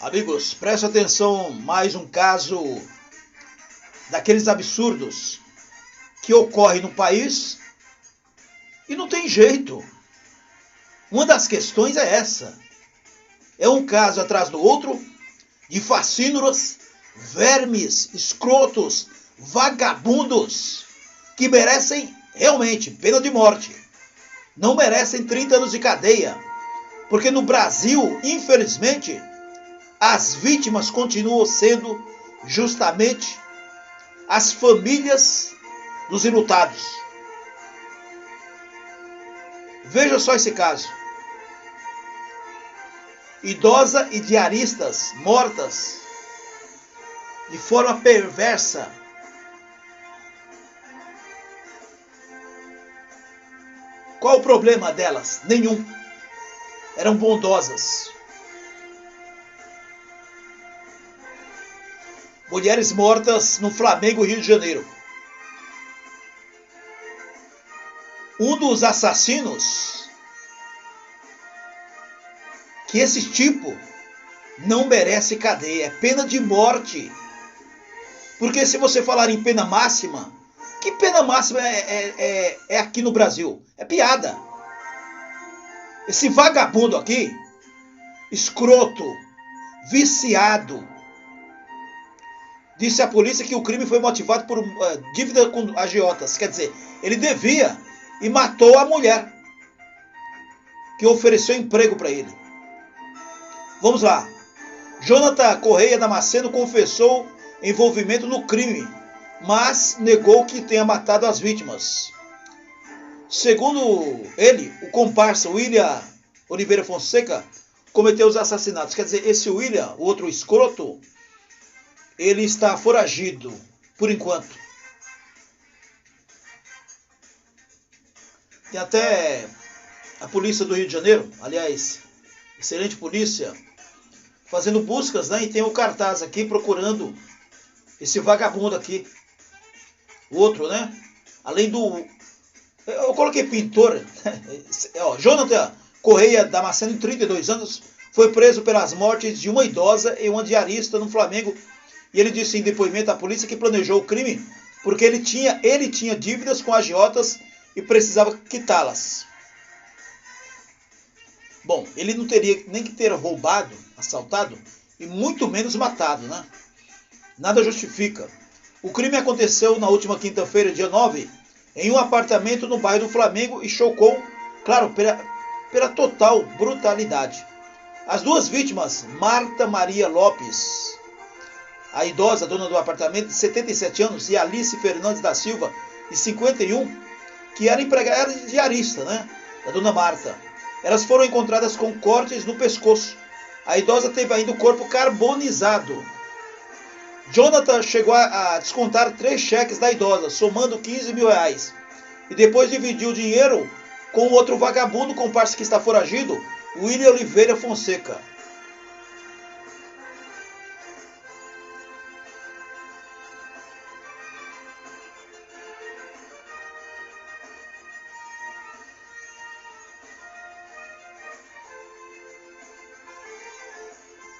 Amigos, presta atenção, mais um caso daqueles absurdos que ocorre no país e não tem jeito. Uma das questões é essa. É um caso atrás do outro de facínoras, vermes, escrotos, vagabundos que merecem realmente pena de morte. Não merecem 30 anos de cadeia, porque no Brasil, infelizmente, as vítimas continuam sendo justamente as famílias dos enlutados. Veja só esse caso. Idosa e diaristas mortas de forma perversa. Qual o problema delas? Nenhum. Eram bondosas. Mulheres mortas no Flamengo, Rio de Janeiro. Um dos assassinos, que esse tipo não merece cadeia, é pena de morte. Porque se você falar em pena máxima, que pena máxima é aqui no Brasil? É piada. Esse vagabundo aqui, escroto, viciado, disse à polícia que o crime foi motivado por dívida com agiotas. Quer dizer, ele devia e matou a mulher que ofereceu emprego para ele. Vamos lá. Jonathan Correia Damasceno confessou envolvimento no crime, mas negou que tenha matado as vítimas. Segundo ele, o comparsa William Oliveira Fonseca cometeu os assassinatos. Quer dizer, esse William, o outro escroto, ele está foragido, por enquanto. Tem até a polícia do Rio de Janeiro, aliás, excelente polícia, fazendo buscas, né? E tem o cartaz aqui procurando esse vagabundo aqui. O outro, né? Além do... Eu coloquei pintor. Jonathan Correia Damasceno, de 32 anos, foi preso pelas mortes de uma idosa e uma diarista no Flamengo. E ele disse em depoimento à polícia que planejou o crime porque ele tinha dívidas com agiotas e precisava quitá-las. Bom, ele não teria nem que ter roubado, assaltado e muito menos matado, né? Nada justifica. O crime aconteceu na última quinta-feira, dia 9, em um apartamento no bairro do Flamengo e chocou, claro, pela total brutalidade. As duas vítimas, Marta Maria Lopes, a idosa dona do apartamento de 77 anos, e Alice Fernandes da Silva, de 51, que era empregada diarista, né, da dona Marta. Elas foram encontradas com cortes no pescoço. A idosa teve ainda o corpo carbonizado. Jonathan chegou a descontar 3 cheques da idosa, somando 15 mil reais. E depois dividiu o dinheiro com o outro vagabundo comparsa que está foragido, William Oliveira Fonseca.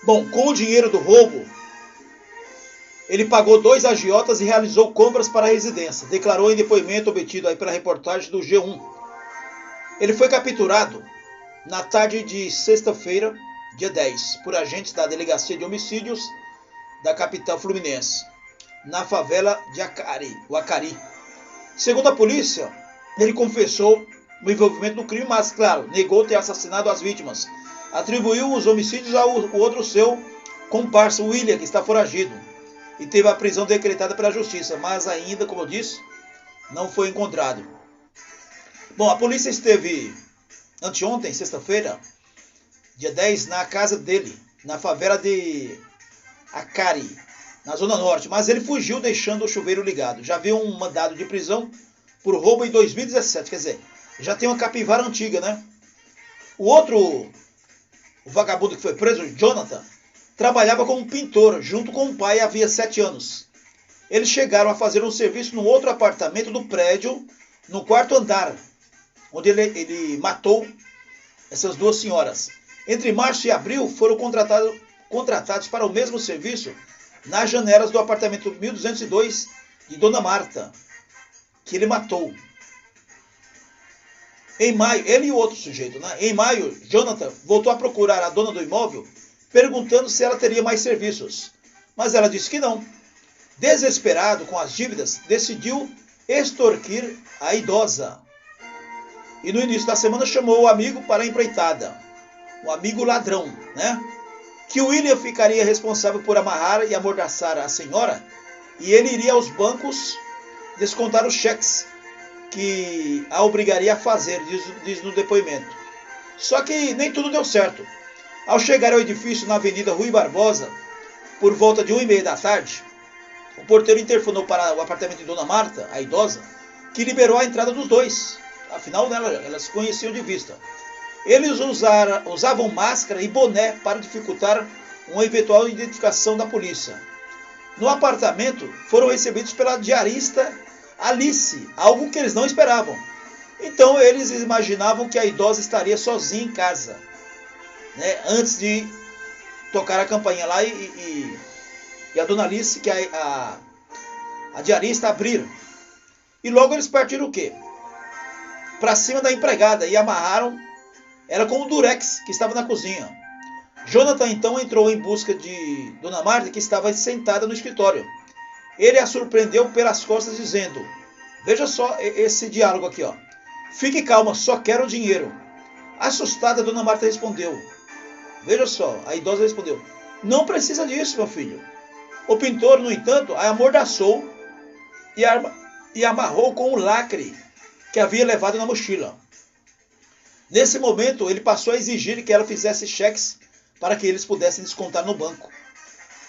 Bom, com o dinheiro do roubo, ele pagou 2 agiotas e realizou compras para a residência, declarou em depoimento obtido aí pela reportagem do G1. Ele foi capturado na tarde de sexta-feira, dia 10, por agentes da Delegacia de Homicídios da capital fluminense, na favela de Acari. Segundo a polícia, ele confessou o envolvimento no crime, mas, claro, negou ter assassinado as vítimas. Atribuiu os homicídios ao outro seu comparsa, William, que está foragido, e teve a prisão decretada pela justiça, mas ainda, como eu disse, não foi encontrado. Bom, a polícia esteve anteontem, sexta-feira, dia 10, na casa dele, na favela de Acari, na Zona Norte, mas ele fugiu deixando o chuveiro ligado. Já viu um mandado de prisão por roubo em 2017, quer dizer, já tem uma capivara antiga, né? O vagabundo que foi preso, Jonathan, trabalhava como pintor, junto com o pai, havia 7 anos. Eles chegaram a fazer um serviço num outro apartamento do prédio, no 4º andar, onde ele matou essas duas senhoras. Entre março e abril foram contratados para o mesmo serviço nas janelas do apartamento 1202 de Dona Marta, que ele matou. Em maio, ele e o outro sujeito, né? Em maio, Jonathan voltou a procurar a dona do imóvel, perguntando se ela teria mais serviços. Mas ela disse que não. Desesperado com as dívidas, decidiu extorquir a idosa. E no início da semana chamou o amigo para a empreitada. Um amigo ladrão, né? Que o William ficaria responsável por amarrar e amordaçar a senhora, e ele iria aos bancos descontar os cheques que a obrigaria a fazer, diz no depoimento. Só que nem tudo deu certo. Ao chegar ao edifício na Avenida Rui Barbosa, por volta de 1h30 da tarde, o porteiro interfonou para o apartamento de Dona Marta, a idosa, que liberou a entrada dos dois. Afinal, elas se conheciam de vista. Eles usavam máscara e boné para dificultar uma eventual identificação da polícia. No apartamento, foram recebidos pela diarista Alice, algo que eles não esperavam. Então, eles imaginavam que a idosa estaria sozinha em casa, né, antes de tocar a campainha lá e a dona Alice, que a diarista, abriram. E logo eles partiram o quê? Para cima da empregada e amarraram ela com o durex que estava na cozinha. Jonathan então entrou em busca de Dona Marta, que estava sentada no escritório. Ele a surpreendeu pelas costas dizendo, veja só esse diálogo aqui, ó. Fique calma, só quero o dinheiro. Assustada, Dona Marta respondeu. Veja só, a idosa respondeu, não precisa disso, meu filho. O pintor, no entanto, a amordaçou e amarrou com um lacre que havia levado na mochila. Nesse momento, ele passou a exigir que ela fizesse cheques para que eles pudessem descontar no banco.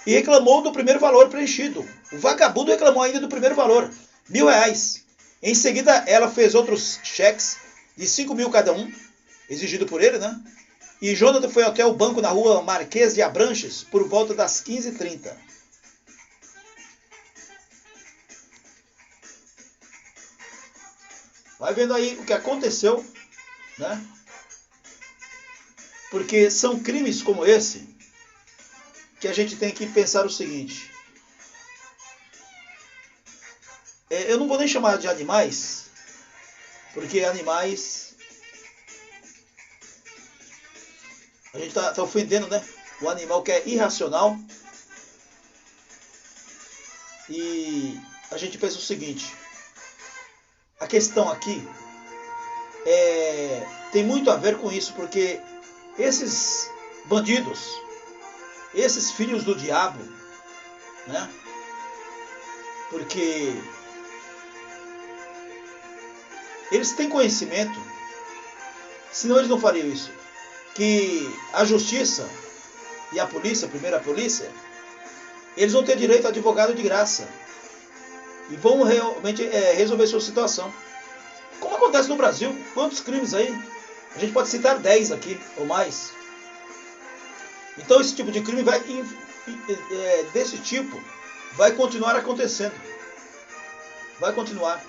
E reclamou do primeiro valor preenchido. O vagabundo reclamou ainda do primeiro valor, R$1.000. Em seguida, ela fez outros cheques de 5.000 cada um, exigido por ele, né? E Jonathan foi até o banco na rua Marquês de Abranches por volta das 15h30. Vai vendo aí o que aconteceu, né? Porque são crimes como esse que a gente tem que pensar o seguinte. Eu não vou nem chamar de animais, porque animais a gente tá ofendendo, né? O animal que é irracional. E a gente pensa o seguinte. A questão aqui tem muito a ver com isso, porque esses bandidos, esses filhos do diabo, né? Porque eles têm conhecimento, senão eles não fariam isso, que a justiça e a polícia, primeiro a polícia, eles vão ter direito a advogado de graça e vão realmente resolver sua situação. Como acontece no Brasil, quantos crimes aí? A gente pode citar 10 aqui, ou mais. Então esse tipo de crime desse tipo vai continuar acontecendo. Vai continuar.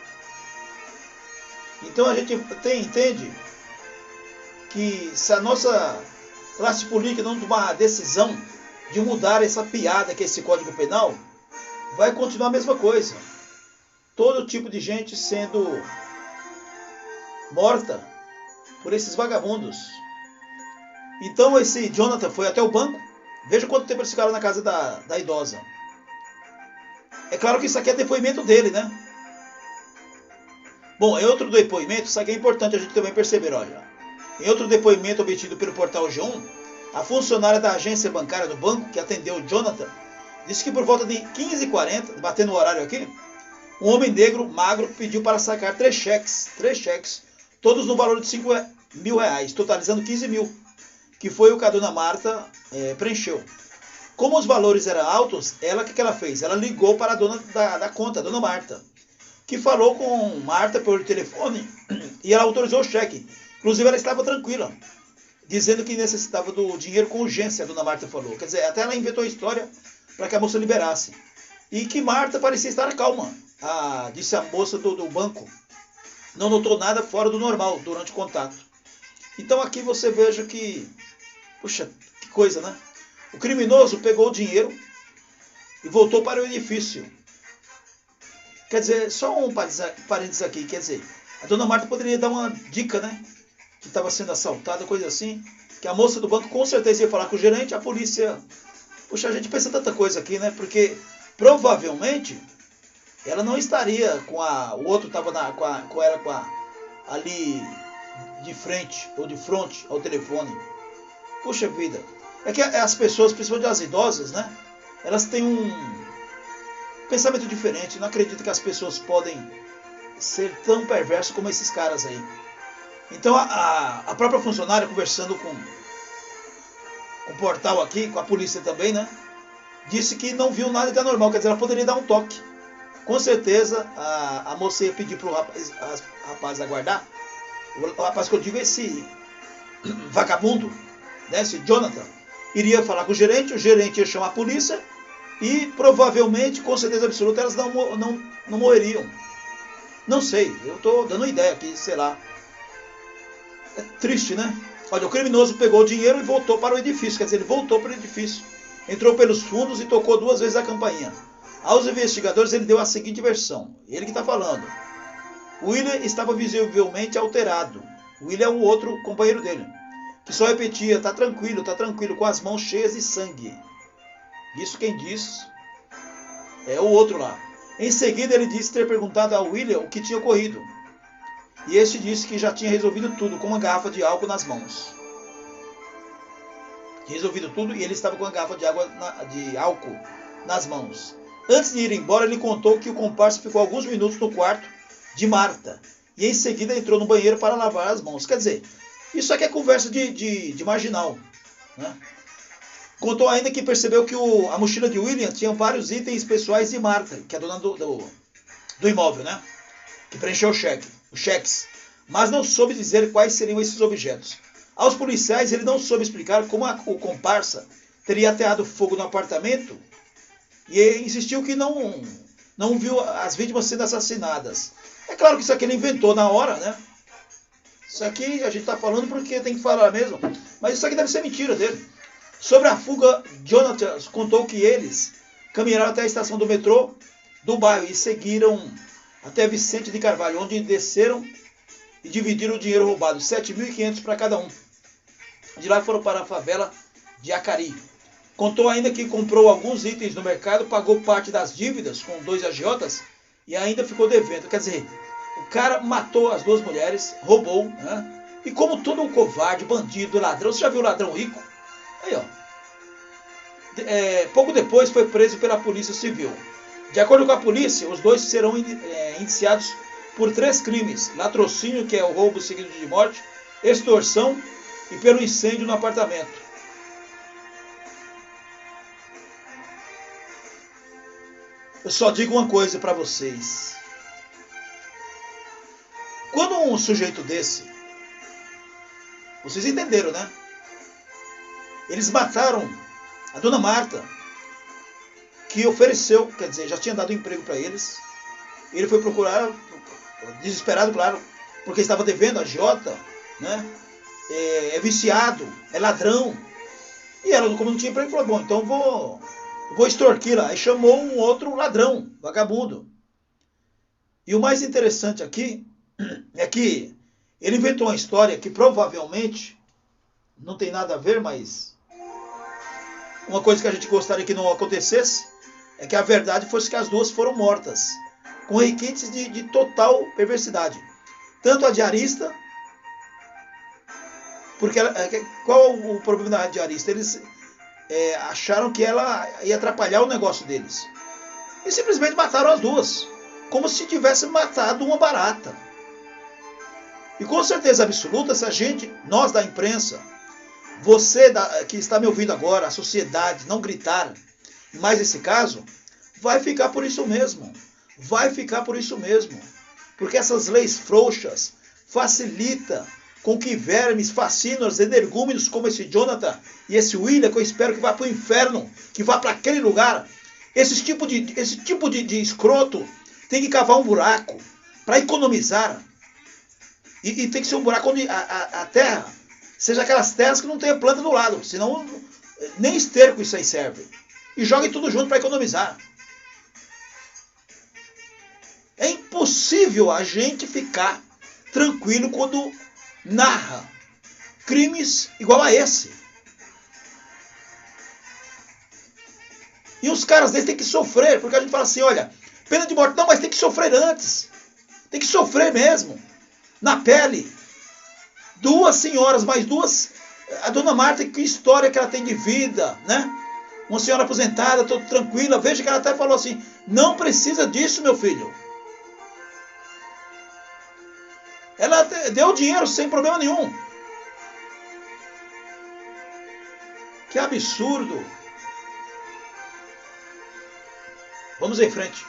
Então a gente entende que se a nossa classe política não tomar a decisão de mudar essa piada que é esse Código Penal, vai continuar a mesma coisa. Todo tipo de gente sendo morta por esses vagabundos. Então esse Jonathan foi até o banco. Veja quanto tempo eles ficaram na casa da idosa. É claro que isso aqui é depoimento dele, né? Bom, em outro depoimento, isso aqui é importante a gente também perceber, olha. Em outro depoimento obtido pelo portal G1, a funcionária da agência bancária do banco, que atendeu o Jonathan, disse que por volta de 15h40, batendo o horário aqui, um homem negro, magro, pediu para sacar 3 cheques, todos no valor de R$5.000, totalizando 15.000, que foi o que a dona Marta preencheu. Como os valores eram altos, o que ela fez? Ela ligou para a dona da conta, a dona Marta, que falou com Marta por telefone e ela autorizou o cheque. Inclusive ela estava tranquila, dizendo que necessitava do dinheiro com urgência, a dona Marta falou. Quer dizer, até ela inventou a história para que a moça liberasse. E que Marta parecia estar calma, disse a moça do banco. Não notou nada fora do normal durante o contato. Então aqui você veja que, puxa, que coisa, né? O criminoso pegou o dinheiro e voltou para o edifício. Quer dizer, só um parênteses aqui, quer dizer, a dona Marta poderia dar uma dica, né? Que estava sendo assaltada, coisa assim, que a moça do banco com certeza ia falar com o gerente, a polícia... Puxa, a gente pensa tanta coisa aqui, né? Porque provavelmente ela não estaria com a... O outro estava ali de frente, ou de frente ao telefone. Puxa vida. É que as pessoas, principalmente as idosas, né? Elas têm um pensamento diferente. Não acredito que as pessoas podem ser tão perversas como esses caras aí. Então a própria funcionária, conversando com o portal aqui, com a polícia também, né? Disse que não viu nada de anormal. Quer dizer, ela poderia dar um toque. Com certeza a moça ia pedir para o rapaz aguardar. O rapaz que eu digo é esse vagabundo, né? Esse Jonathan. Iria falar com o gerente ia chamar a polícia e provavelmente, com certeza absoluta, elas não morreriam. Não sei, eu estou dando uma ideia aqui, sei lá. É triste, né? Olha, o criminoso pegou o dinheiro e voltou para o edifício. Quer dizer, ele voltou para o edifício. Entrou pelos fundos e tocou 2 vezes a campainha. Aos investigadores ele deu a seguinte versão. Ele que está falando. O William estava visivelmente alterado. O William é o outro companheiro dele. Que só repetia, tá tranquilo, com as mãos cheias de sangue. Isso quem diz é o outro lá. Em seguida ele disse ter perguntado ao William o que tinha ocorrido. E este disse que já tinha resolvido tudo com uma garrafa de álcool nas mãos. Resolvido tudo e ele estava com uma garrafa de álcool nas mãos. Antes de ir embora, ele contou que o comparsa ficou alguns minutos no quarto de Marta. E em seguida entrou no banheiro para lavar as mãos. Quer dizer, isso aqui é conversa de marginal, né? Contou ainda que percebeu que a mochila de William tinha vários itens pessoais de Marta, que é a dona do imóvel, né? Que preencheu os cheques. Mas não soube dizer quais seriam esses objetos. Aos policiais, ele não soube explicar como o comparsa teria ateado fogo no apartamento e insistiu que não viu as vítimas sendo assassinadas. É claro que isso aqui ele inventou na hora, né? Isso aqui a gente está falando porque tem que falar mesmo. Mas isso aqui deve ser mentira dele. Sobre a fuga, Jonathan contou que eles caminharam até a estação do metrô do bairro e seguiram até Vicente de Carvalho, onde desceram e dividiram o dinheiro roubado, 7.500 para cada um. De lá foram para a favela de Acari. Contou ainda que comprou alguns itens no mercado, pagou parte das dívidas com 2 agiotas e ainda ficou devendo. Quer dizer, o cara matou as 2 mulheres, roubou, né? E como todo um covarde, bandido, ladrão, você já viu ladrão rico? Aí, ó. Pouco depois foi preso pela Polícia Civil. De acordo com a polícia, os 2 serão indiciados por 3 crimes. Latrocínio, que é o roubo seguido de morte, extorsão e pelo incêndio no apartamento. Eu só digo uma coisa para vocês. Quando um sujeito desse, vocês entenderam, né? Eles mataram a dona Marta, que ofereceu, quer dizer, já tinha dado emprego para eles. Ele foi procurar, desesperado, claro, porque estava devendo a agiota, né? É viciado, é ladrão. E ela, como não tinha emprego, falou, bom, então vou extorquir lá. Aí chamou um outro ladrão, vagabundo. E o mais interessante aqui é que ele inventou uma história que provavelmente não tem nada a ver, mas uma coisa que a gente gostaria que não acontecesse é que a verdade fosse que as 2 foram mortas, com requintes de total perversidade. Tanto a diarista, porque qual o problema da diarista? Eles acharam que ela ia atrapalhar o negócio deles. E simplesmente mataram as 2, como se tivessem matado uma barata. E com certeza absoluta, se a gente, nós da imprensa, você que está me ouvindo agora, a sociedade, não gritar mais esse caso, vai ficar por isso mesmo. Vai ficar por isso mesmo. Porque essas leis frouxas facilitam com que vermes, fascínoras, energúmenos como esse Jonathan e esse William, que eu espero que vá para o inferno, que vá para aquele lugar. Esse tipo de escroto tem que cavar um buraco para economizar. E tem que ser um buraco onde a terra seja aquelas terras que não tenha planta do lado. Senão Nem esterco isso aí serve. E joguem tudo junto para economizar. É impossível a gente ficar tranquilo quando narra crimes igual a esse. E os caras deles têm que sofrer, porque a gente fala assim, olha, pena de morte, não, mas tem que sofrer antes. Tem que sofrer mesmo, na pele. 2 senhoras, mais 2, a dona Marta, que história que ela tem de vida, né? Uma senhora aposentada, toda tranquila, veja que ela até falou assim, não precisa disso, meu filho. Ela deu dinheiro sem problema nenhum. Que absurdo. Vamos em frente.